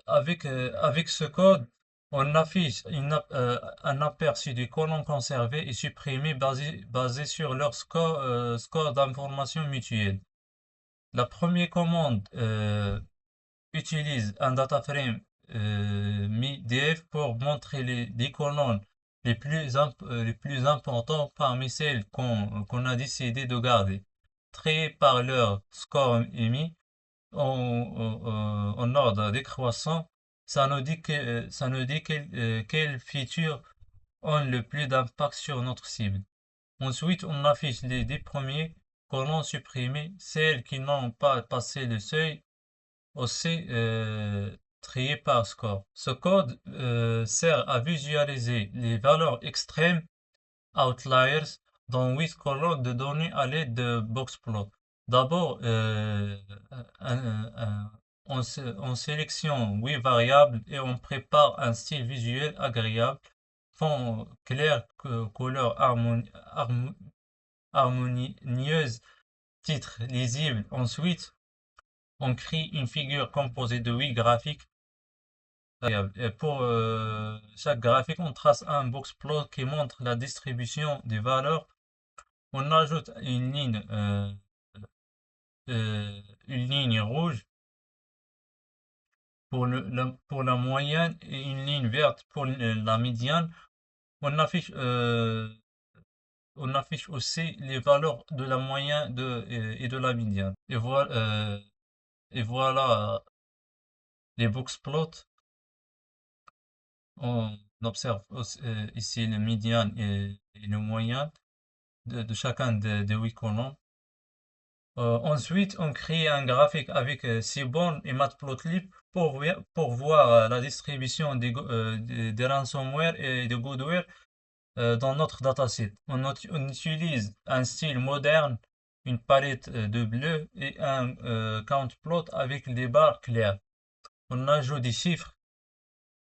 avec ce code, on affiche un aperçu des colonnes conservées et supprimées basé sur leur score d'information mutuelle. La première commande utilise un data frame MIDF pour montrer les colonnes les plus importantes parmi celles qu'on a décidé de garder, triées par leur score émis en ordre décroissant. Ça nous dit quelles features ont le plus d'impact sur notre cible. Ensuite, on affiche les 10 premiers colonnes supprimées, celles qui n'ont pas passé le seuil aussi trié par score. Ce code sert à visualiser les valeurs extrêmes, outliers, dans 8 colonnes de données à l'aide de boxplot. D'abord, on sélectionne 8 variables et on prépare un style visuel agréable, fond clair, couleur harmonieuse, titre lisible. Ensuite, on crée une figure composée de 8 graphiques variables. Et pour chaque graphique, on trace un boxplot qui montre la distribution des valeurs. On ajoute une ligne rouge pour la moyenne et une ligne verte pour la médiane. On affiche, on affiche aussi les valeurs de la moyenne et de la médiane. Et voilà les boxplots. On observe ici le médiane et le moyen de chacun des 8 colonnes. Ensuite, on crée un graphique avec Seaborn et Matplotlib pour voir la distribution des ransomware et des goodware dans notre dataset. On utilise un style moderne, une palette de bleu et un countplot avec des barres claires. On ajoute des chiffres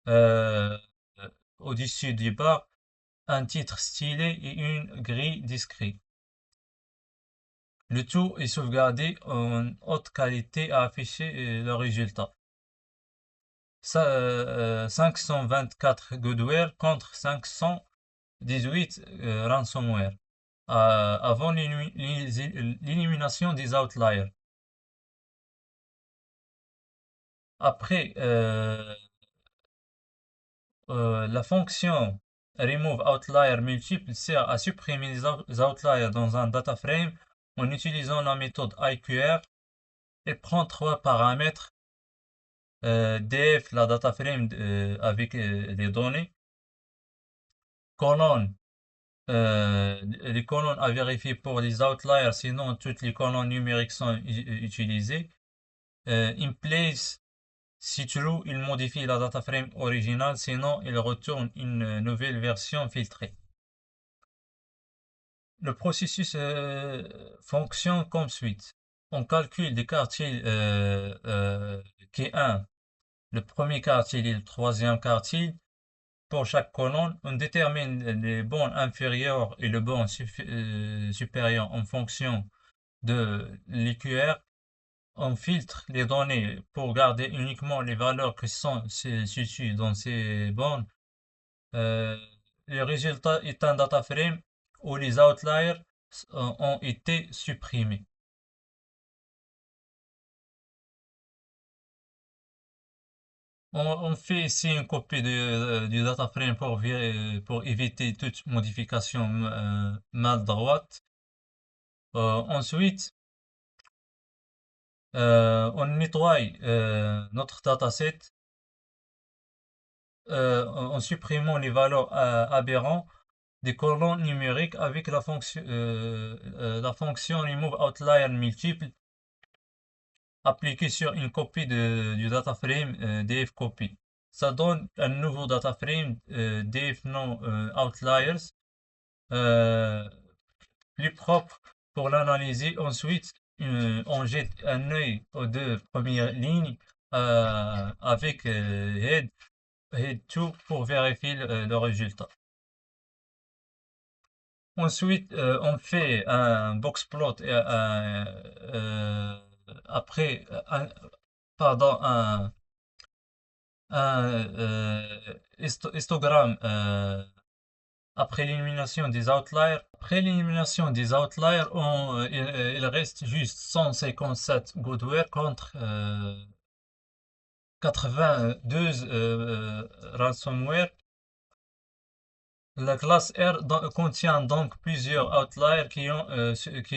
euh, au-dessus des barres, un titre stylé et une grille discrète. Le tout est sauvegardé en haute qualité à afficher le résultat. 524 goodware contre 518 ransomware avant l'élimination des outliers. Après, la fonction remove outlier multiple sert à supprimer les outliers dans un data frame en utilisant la méthode IQR. Elle prend 3 paramètres: def, la data frame avec les données, colonne, les colonnes à vérifier pour les outliers, sinon toutes les colonnes numériques sont utilisées. In place, si true, il modifie la data frame originale, sinon il retourne une nouvelle version filtrée. Le processus fonctionne comme suite. On calcule des quartiles qui est 1, le premier quartile et le troisième quartile. Pour chaque colonne, on détermine les bornes inférieures et le borne supérieur en fonction de l'EQR. On filtre les données pour garder uniquement les valeurs qui sont situées dans ces bornes. Le résultat est un data frame où les outliers ont été supprimés. On fait ici une copie du data frame pour éviter toute modification maladroite. Ensuite, on nettoie notre dataset en supprimant les valeurs aberrantes des colonnes numériques avec la fonction remove outlier multiple appliquée sur une copie du data frame df copy. Ça donne un nouveau data frame df non outliers plus propre pour l'analyser. Ensuite, on jette un œil aux 2 premières lignes avec head 2 pour vérifier le résultat. Ensuite, on fait un boxplot après, pardon, un histogramme après l'élimination des outliers. Après l'élimination des outliers, il reste juste 157 goodware contre 82 ransomware. La classe R contient donc plusieurs outliers qui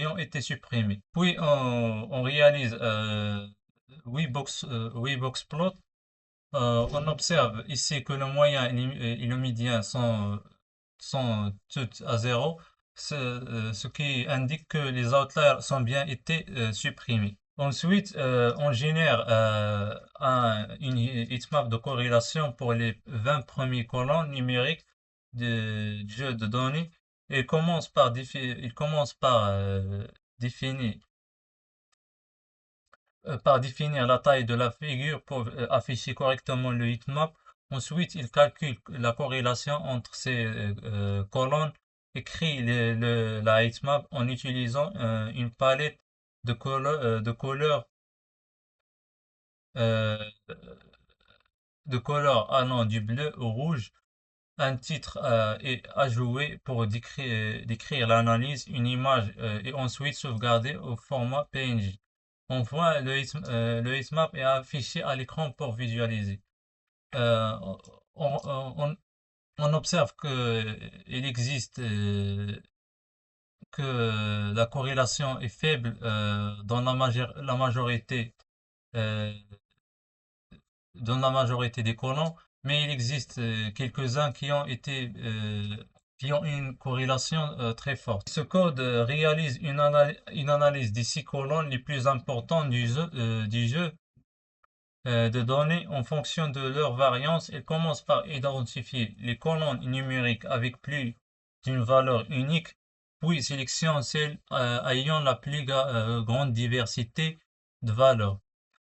ont été supprimés. Puis on réalise 8 box plot. On observe ici que le moyen et le médian sont tous à 0, ce qui indique que les outliers sont bien été supprimés. Ensuite, on génère une heatmap de corrélation pour les 20 premiers colonnes numériques du jeu de données. Il commence par définir la taille de la figure pour afficher correctement le heatmap. Ensuite, il calcule la corrélation entre ces colonnes et crée la heatmap en utilisant une palette de euh, couleurs allant du bleu au rouge. Un titre est à jouer pour décrire l'analyse, une image et ensuite sauvegarder au format PNG. Enfin, le heatmap est affiché à l'écran pour visualiser. Euh, on, on- on observe il existe que la corrélation est faible la majorité euh, dans la majorité des colons, mais il existe quelques-uns qui ont une corrélation très forte. Ce code réalise une analyse des 6 colonnes les plus importantes du jeu de données en fonction de leur variance. Il commence par identifier les colonnes numériques avec plus d'une valeur unique, puis sélectionne celles ayant la plus grande diversité de valeurs.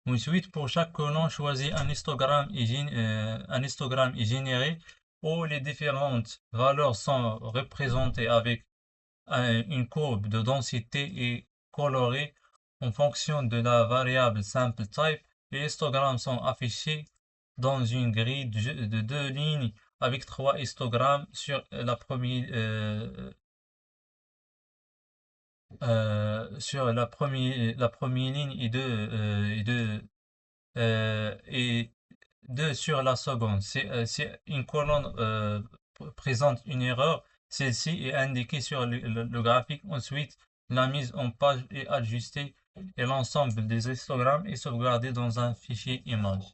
Ensuite, pour chaque colonne, choisit un histogramme est généré où les différentes valeurs sont représentées avec une courbe de densité et colorée en fonction de la variable sample type. Les histogrammes sont affichés dans une grille de 2 lignes avec 3 histogrammes sur la première ligne et 2 sur la seconde. Si une colonne présente une erreur, celle-ci est indiquée sur le graphique. Ensuite, la mise en page est ajustée et l'ensemble des histogrammes est sauvegardé dans un fichier image.